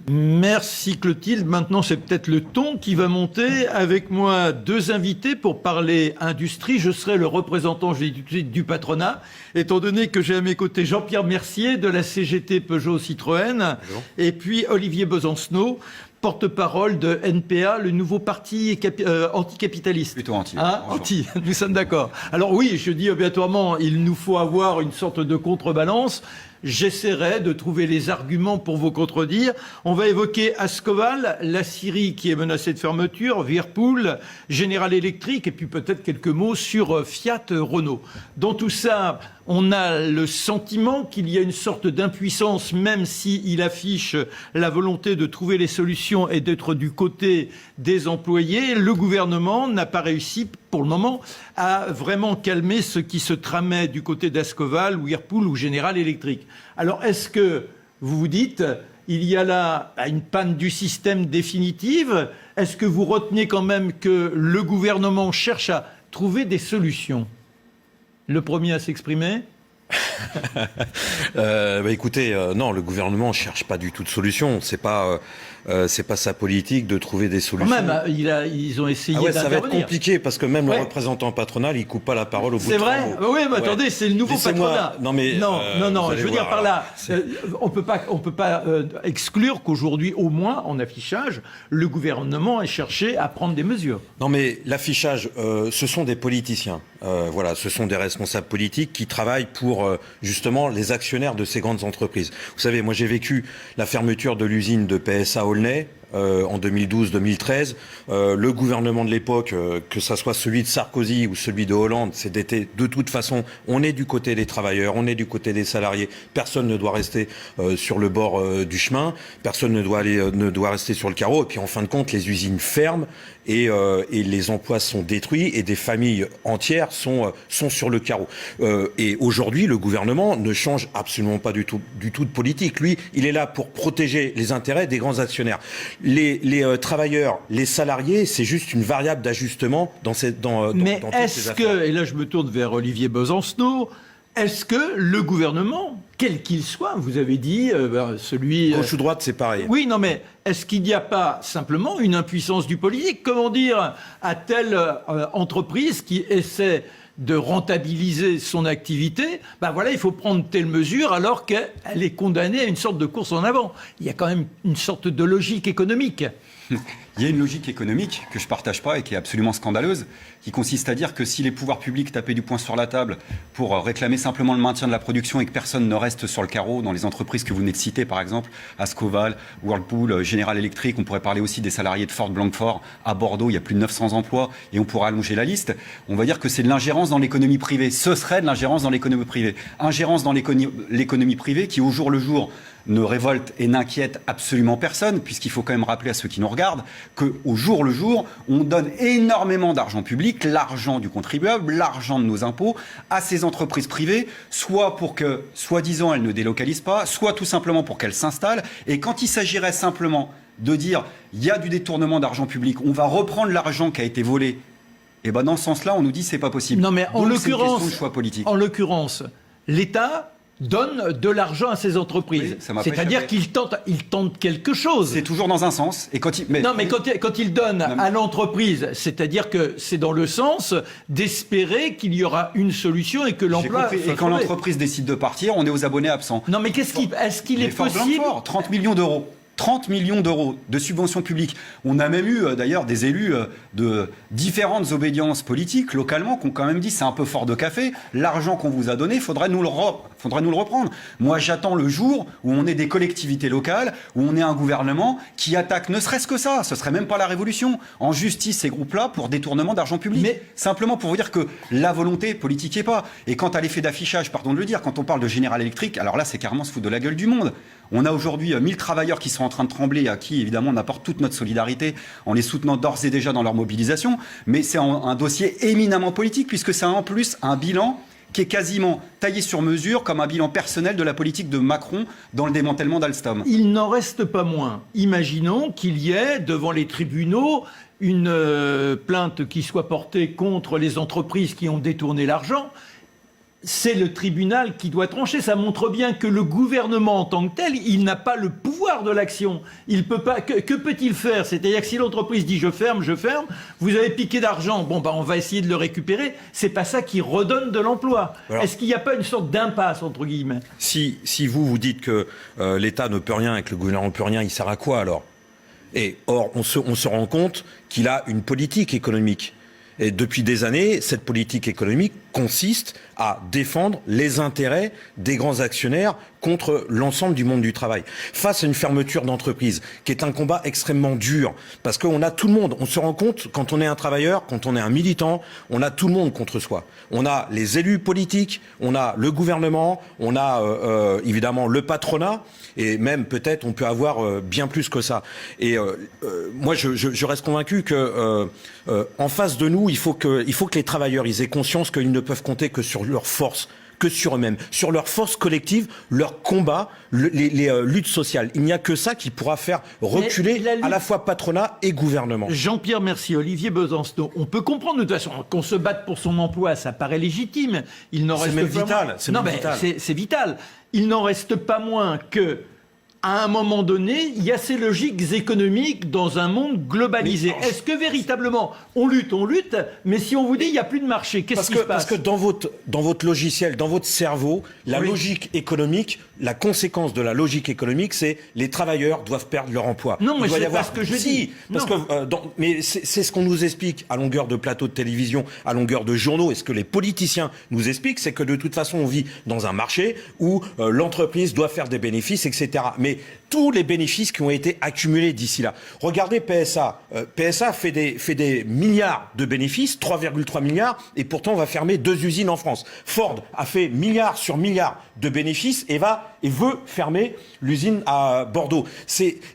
Merci Clotilde. Maintenant, c'est peut-être le ton qui va monter. Avec moi, deux invités pour parler industrie. Je serai le représentant, je l'ai dit tout de suite, du patronat, étant donné que j'ai à mes côtés Jean-Pierre Mercier de la CGT Peugeot Citroën. Bonjour. Et puis Olivier Besancenot, porte-parole de NPA, le nouveau parti anticapitaliste. Plutôt anti. Anti, nous sommes d'accord. Alors oui, je dis obligatoirement, il nous faut avoir une sorte de contrebalance. J'essaierai de trouver les arguments pour vous contredire. On va évoquer Ascoval, la Syrie qui est menacée de fermeture, Whirlpool, General Electric, et puis peut-être quelques mots sur Fiat Renault. Dans tout ça, on a le sentiment qu'il y a une sorte d'impuissance, même s'il affiche la volonté de trouver les solutions et d'être du côté des employés. Le gouvernement n'a pas réussi, pour le moment, à vraiment calmer ce qui se tramait du côté d'Ascoval, Whirlpool ou General Electric. Alors, est-ce que vous vous dites, il y a là une panne du système définitive? Est-ce que vous retenez quand même que le gouvernement cherche à trouver des solutions? Le premier à s'exprimer. Écoutez, non, le gouvernement ne cherche pas du tout de solution. C'est pas sa politique de trouver des solutions. Quand même, ils ont essayé d'intervenir. Ça va être compliqué parce que même le représentant patronal, il coupe pas la parole au bout de 3 mots. C'est vrai. Oui, mais attendez, c'est le nouveau patronat. Non, je veux dire par là, on peut pas exclure qu'aujourd'hui, au moins en affichage, le gouvernement ait cherché à prendre des mesures. Non, mais l'affichage, ce sont des politiciens. Ce sont des responsables politiques qui travaillent pour justement les actionnaires de ces grandes entreprises. Vous savez, moi j'ai vécu la fermeture de l'usine de PSA Aulnay en 2012-2013. Le gouvernement de l'époque, que ça soit celui de Sarkozy ou celui de Hollande, c'était de toute façon, on est du côté des travailleurs, on est du côté des salariés. Personne ne doit rester sur le bord du chemin, personne ne doit rester sur le carreau. Et puis en fin de compte, les usines ferment et les emplois sont détruits et des familles entières sont sur le carreau. Et aujourd'hui, le gouvernement ne change absolument pas du tout de politique. Lui, il est là pour protéger les intérêts des grands actionnaires. Les travailleurs, les salariés, c'est juste une variable d'ajustement dans toutes ces affaires. Mais est-ce que, et là je me tourne vers Olivier Besancenot, est-ce que le gouvernement, quel qu'il soit, vous avez dit, celui... Gauche ou droite, c'est pareil. Oui, non mais est-ce qu'il n'y a pas simplement une impuissance du politique? Comment dire à telle entreprise qui essaie de rentabiliser son activité, il faut prendre telle mesure alors qu'elle est condamnée à une sorte de course en avant. Il y a quand même une sorte de logique économique. Il y a une logique économique que je ne partage pas et qui est absolument scandaleuse, qui consiste à dire que si les pouvoirs publics tapaient du poing sur la table pour réclamer simplement le maintien de la production et que personne ne reste sur le carreau dans les entreprises que vous venez de citer, par exemple, Ascoval, Whirlpool, General Electric, on pourrait parler aussi des salariés de Ford Blancfort à Bordeaux, il y a plus de 900 emplois et on pourrait allonger la liste, on va dire que c'est de l'ingérence dans l'économie privée. Ce serait de l'ingérence dans l'économie privée. Ingérence dans l'économie privée qui, au jour le jour, ne révolte et n'inquiète absolument personne, puisqu'il faut quand même rappeler à ceux qui nous regardent qu'au jour le jour, on donne énormément d'argent public, l'argent du contribuable, l'argent de nos impôts, à ces entreprises privées, soit pour que, soi-disant, elles ne délocalisent pas, soit tout simplement pour qu'elles s'installent. Et quand il s'agirait simplement de dire il y a du détournement d'argent public, on va reprendre l'argent qui a été volé, et dans ce sens-là, on nous dit c'est pas possible. Non, mais en l'occurrence, l'État donne de l'argent à ces entreprises. Oui, c'est-à-dire qu'il tente quelque chose. C'est toujours dans un sens. Et quand il donne à l'entreprise, c'est-à-dire que c'est dans le sens d'espérer qu'il y aura une solution et que l'emploi... Et quand l'entreprise décide de partir, on est aux abonnés absents. Non, mais est-ce qu'il est possible... 30 millions d'euros. 30 millions d'euros de subventions publiques. On a même eu d'ailleurs des élus de différentes obédiences politiques localement qui ont quand même dit c'est un peu fort de café, l'argent qu'on vous a donné, faudrait nous le reprendre. Moi j'attends le jour où on est des collectivités locales, où on est un gouvernement qui attaque ne serait-ce que ça, ce serait même pas la révolution, en justice ces groupes-là pour détournement d'argent public. Mais simplement pour vous dire que la volonté politique est pas. Et quant à l'effet d'affichage, pardon de le dire, quand on parle de General Electric, alors là c'est carrément se foutre de la gueule du monde. On a aujourd'hui 1000 travailleurs qui sont en train de trembler, à qui évidemment on apporte toute notre solidarité en les soutenant d'ores et déjà dans leur mobilisation, mais c'est un dossier éminemment politique puisque c'est en plus un bilan qui est quasiment taillé sur mesure comme un bilan personnel de la politique de Macron dans le démantèlement d'Alstom. Il n'en reste pas moins. Imaginons qu'il y ait devant les tribunaux une plainte qui soit portée contre les entreprises qui ont détourné l'argent. c'est le tribunal qui doit trancher. Ça montre bien que le gouvernement en tant que tel, il n'a pas le pouvoir de l'action. Il peut pas. Que peut-il faire? C'est-à-dire que si l'entreprise dit je ferme, vous avez piqué d'argent, on va essayer de le récupérer. C'est pas ça qui redonne de l'emploi. Est-ce qu'il n'y a pas une sorte d'impasse entre guillemets? Si vous dites que l'État ne peut rien et que le gouvernement ne peut rien, il sert à quoi alors? Et or, on se rend compte qu'il a une politique économique. Et depuis des années, cette politique économique consiste à défendre les intérêts des grands actionnaires contre l'ensemble du monde du travail. Face à une fermeture d'entreprise, qui est un combat extrêmement dur, parce qu'on a tout le monde, on se rend compte, quand on est un travailleur, quand on est un militant, on a tout le monde contre soi. On a les élus politiques, on a le gouvernement, on a évidemment le patronat, et même peut-être on peut avoir bien plus que ça. Et moi, je reste convaincu que en face de nous, il faut que les travailleurs ils aient conscience qu'ils ne peuvent compter que sur leur force, que sur eux-mêmes, sur leur force collective, leur combat, les luttes sociales. Il n'y a que ça qui pourra faire reculer à la fois patronat et gouvernement. Jean-Pierre Mercier, Olivier Besancenot, on peut comprendre de toute façon qu'on se batte pour son emploi, ça paraît légitime. Il n'en reste même pas vital. moins... C'est non, même mais vital. c'est vital. Il n'en reste pas moins que à un moment donné, il y a ces logiques économiques dans un monde globalisé. Est-ce que véritablement, on lutte, mais si on vous dit il n'y a plus de marché, qu'est-ce qui se passe? Parce que dans votre logiciel, dans votre cerveau, la logique économique, la conséquence de la logique économique, c'est les travailleurs doivent perdre leur emploi. Non, mais c'est pas ce que je dis. Parce que, mais c'est ce qu'on nous explique à longueur de plateaux de télévision, à longueur de journaux, et ce que les politiciens nous expliquent, c'est que de toute façon, on vit dans un marché où l'entreprise doit faire des bénéfices, etc. Mais tous les bénéfices qui ont été accumulés d'ici là. Regardez PSA. PSA fait des milliards de bénéfices, 3,3 milliards, et pourtant on va fermer 2 usines en France. Ford a fait milliards sur milliards de bénéfices et veut fermer l'usine à Bordeaux.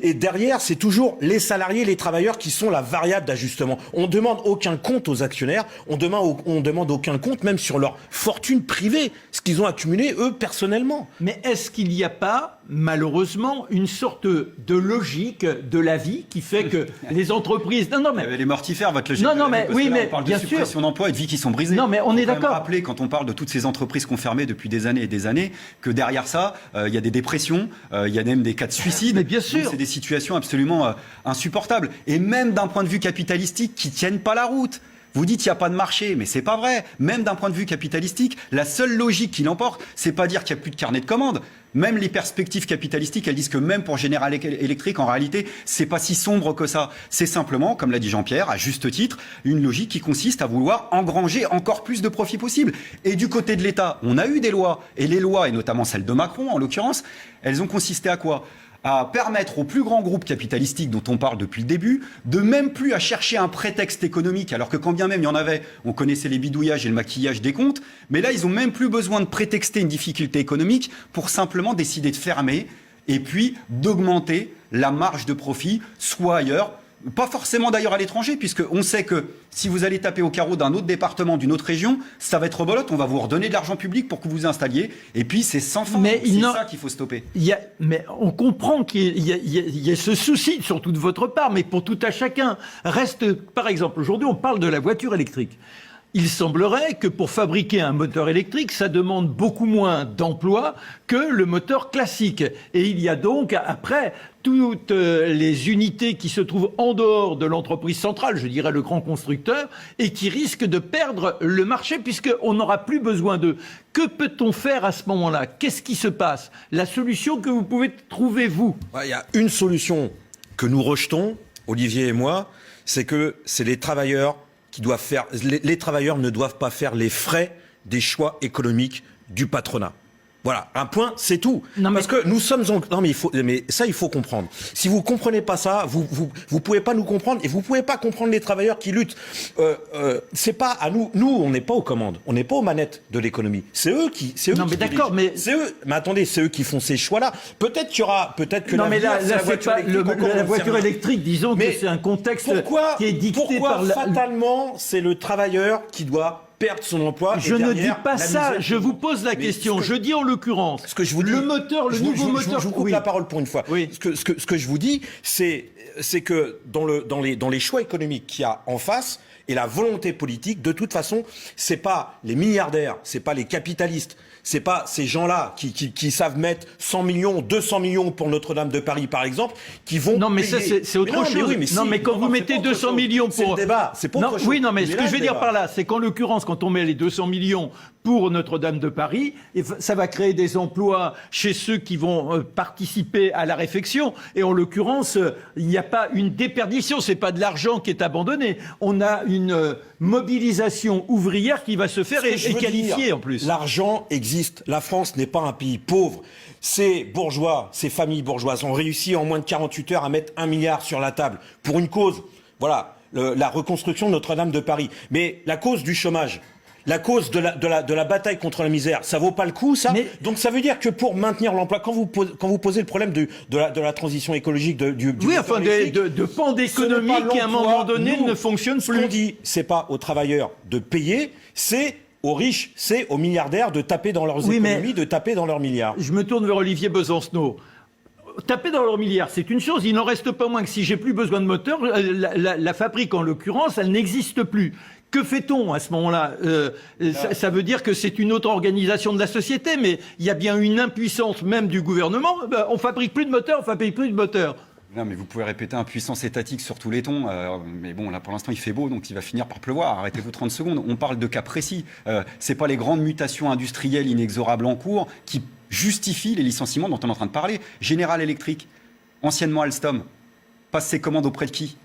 Et derrière, c'est toujours les salariés, les travailleurs qui sont la variable d'ajustement. On demande aucun compte aux actionnaires, on demande aucun compte même sur leur fortune privée, ce qu'ils ont accumulé eux personnellement. Mais est-ce qu'il n'y a pas, malheureusement, une sorte de logique de la vie qui fait que les entreprises... Non, mais... Elle est mortifère, votre logique. Non, mais oui, mais on parle bien de suppression d'emplois et de vies qui sont brisées. Non, mais on est d'accord. Rappeler, quand on parle de toutes ces entreprises qu'on fermait depuis des années et des années, que derrière ça, il y a des dépressions, il y a même des cas de suicide. Mais bien sûr. C'est des situations absolument insupportables. Et même d'un point de vue capitalistique, qui tiennent pas la route. Vous dites qu'il n'y a pas de marché, mais c'est pas vrai. Même d'un point de vue capitalistique, la seule logique qui l'emporte, c'est pas dire qu'il n'y a plus de carnet de commandes. Même les perspectives capitalistiques, elles disent que même pour General Electric, en réalité, c'est pas si sombre que ça. C'est simplement, comme l'a dit Jean-Pierre, à juste titre, une logique qui consiste à vouloir engranger encore plus de profits possible. Et du côté de l'État, on a eu des lois. Et les lois, et notamment celle de Macron, en l'occurrence, elles ont consisté à quoi ? À permettre aux plus grands groupes capitalistiques dont on parle depuis le début, de même plus à chercher un prétexte économique, alors que quand bien même il y en avait, on connaissait les bidouillages et le maquillage des comptes, mais là ils ont même plus besoin de prétexter une difficulté économique pour simplement décider de fermer et puis d'augmenter la marge de profit, soit ailleurs, pas forcément d'ailleurs à l'étranger, puisqu'on sait que si vous allez taper au carreau d'un autre département, d'une autre région, ça va être rebolote, on va vous redonner de l'argent public pour que vous vous installiez, et puis c'est sans fin. Mais c'est ça qu'il faut stopper. Mais on comprend qu'il y a ce souci, surtout de votre part, mais pour tout à chacun. Reste, par exemple, aujourd'hui on parle de la voiture électrique. Il semblerait que pour fabriquer un moteur électrique, ça demande beaucoup moins d'emplois que le moteur classique. Et il y a donc, après, toutes les unités qui se trouvent en dehors de l'entreprise centrale, je dirais le grand constructeur, et qui risquent de perdre le marché puisqu'on n'aura plus besoin d'eux. Que peut-on faire à ce moment-là? Qu'est-ce qui se passe? La solution que vous pouvez trouver, vous? Il y a une solution que nous rejetons, Olivier et moi, c'est que c'est les travailleurs qui doivent faire. Les travailleurs ne doivent pas faire les frais des choix économiques du patronat. Voilà, un point, c'est tout. Non, parce que nous sommes non mais ça il faut comprendre. Si vous comprenez pas ça, vous pouvez pas nous comprendre et vous pouvez pas comprendre les travailleurs qui luttent. C'est pas à nous on n'est pas aux commandes, on n'est pas aux manettes de l'économie. C'est eux qui Non mais d'accord, mais c'est eux. Mais attendez, c'est eux qui font ces choix-là. Peut-être que non mais là la voiture électrique. La voiture électrique, disons que c'est un contexte qui est dicté pourquoi par fatalement c'est le travailleur qui doit perdre son emploi. Je et ne dis derrière, pas la ça, misère. je vous pose la Mais question. ce que- Je dis en l'occurrence, Ce que je vous dis, le moteur, le nouveau moteur... Je vous coupe Oui. la parole pour une fois. Oui. Ce que je vous dis, c'est que dans les choix économiques qu'il y a en face et la volonté politique, de toute façon, c'est pas les milliardaires, c'est pas les capitalistes, c'est pas ces gens-là qui savent mettre 100 millions, 200 millions pour Notre-Dame de Paris, par exemple, qui vont Non, mais payer. ça, c'est autre Mais non, chose. mais oui, mais si. non, mais quand Non, vous c'est mettez pas autre 200 chose. millions pour... C'est le débat, c'est pas non, autre chose. Oui, non, mais Il ce est que là, je veux le dire débat. par là, c'est qu'en l'occurrence, quand on met les 200 millions pour Notre-Dame de Paris, ça va créer des emplois chez ceux qui vont participer à la réfection. Et en l'occurrence, il n'y a pas une déperdition, c'est pas de l'argent qui est abandonné. On a une mobilisation ouvrière qui va se faire et qualifiée en plus. L'argent existe. La France n'est pas un pays pauvre. Ces bourgeois, ces familles bourgeoises ont réussi en moins de 48 heures à mettre 1 milliard sur la table pour une cause. Voilà, la reconstruction de Notre-Dame de Paris. Mais la cause du chômage, la cause de la bataille contre la misère, ça vaut pas le coup, ça. Donc ça veut dire que pour maintenir l'emploi, quand vous posez le problème de la transition écologique du Oui, moteur enfin, électrique, de pans d'économie ce n'est pas qui, à un l'emploi. moment donné, Nous, ne fonctionnent Ce qu'on plus. dit, c'est pas aux travailleurs de payer, c'est aux riches, c'est aux milliardaires de taper dans leurs économies, de taper dans leurs milliards. Je me tourne vers Olivier Besancenot. Taper dans leurs milliards, c'est une chose. Il n'en reste pas moins que si j'ai plus besoin de moteur, la fabrique, en l'occurrence, elle n'existe plus. Que fait-on à ce moment-là ça veut dire que c'est une autre organisation de la société, mais il y a bien une impuissance même du gouvernement. On fabrique plus de moteurs, on fabrique plus de moteurs. Non, mais vous pouvez répéter impuissance étatique sur tous les tons. Mais bon, là, pour l'instant, il fait beau, donc il va finir par pleuvoir. Arrêtez-vous 30 secondes. On parle de cas précis. C'est pas les grandes mutations industrielles inexorables en cours qui justifient les licenciements dont on est en train de parler. General Electric, anciennement Alstom, passe ses commandes auprès de qui?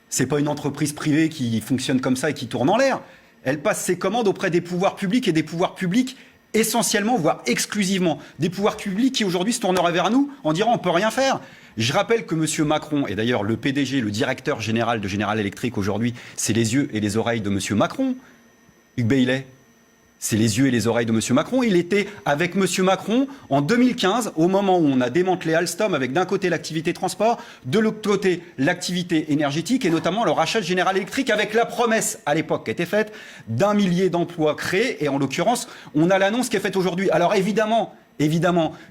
C'est pas une entreprise privée qui fonctionne comme ça et qui tourne en l'air. Elle passe ses commandes auprès des pouvoirs publics et des pouvoirs publics essentiellement, voire exclusivement, des pouvoirs publics qui aujourd'hui se tourneraient vers nous en disant on peut rien faire. Je rappelle que M. Macron, et d'ailleurs le PDG, le directeur général de General Electric aujourd'hui, c'est les yeux et les oreilles de M. Macron. Hugues Baillet, c'est les yeux et les oreilles de M. Macron. Il était avec M. Macron en 2015, au moment où on a démantelé Alstom avec d'un côté l'activité transport, de l'autre côté l'activité énergétique et notamment le rachat de General Electric avec la promesse à l'époque qui était faite d'1 millier d'emplois créés. Et en l'occurrence, on a l'annonce qui est faite aujourd'hui. Alors évidemment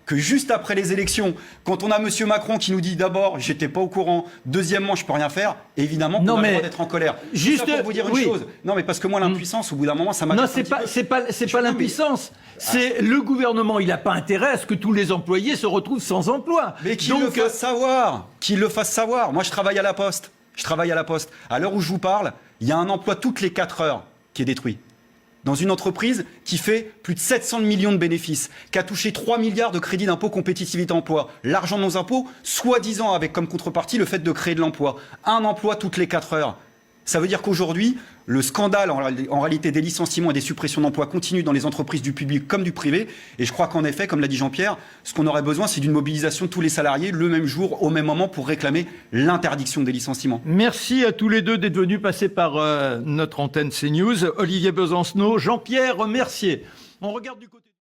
que juste après les élections, quand on a M. Macron qui nous dit d'abord j'étais pas au courant, deuxièmement je peux rien faire, évidemment qu'on a le droit d'être en colère. Juste pour vous dire une chose. Non mais parce que moi l'impuissance au bout d'un moment ça m'a. Non, c'est pas l'impuissance. C'est le gouvernement. Il n'a pas intérêt à ce que tous les employés se retrouvent sans emploi. Mais qu'il le fasse savoir. Qu'il le fasse savoir. Moi je travaille à la Poste. À l'heure où je vous parle, il y a un emploi toutes les 4 heures qui est détruit. Dans une entreprise qui fait plus de 700 millions de bénéfices, qui a touché 3 milliards de crédits d'impôt compétitivité emploi, l'argent de nos impôts, soi-disant avec comme contrepartie le fait de créer de l'emploi. Un emploi toutes les 4 heures. Ça veut dire qu'aujourd'hui, le scandale en réalité des licenciements et des suppressions d'emplois continue dans les entreprises du public comme du privé. Et je crois qu'en effet, comme l'a dit Jean-Pierre, ce qu'on aurait besoin, c'est d'une mobilisation de tous les salariés le même jour, au même moment, pour réclamer l'interdiction des licenciements. Merci à tous les deux d'être venus passer par notre antenne CNews. Olivier Besancenot, Jean-Pierre Mercier. On regarde du côté...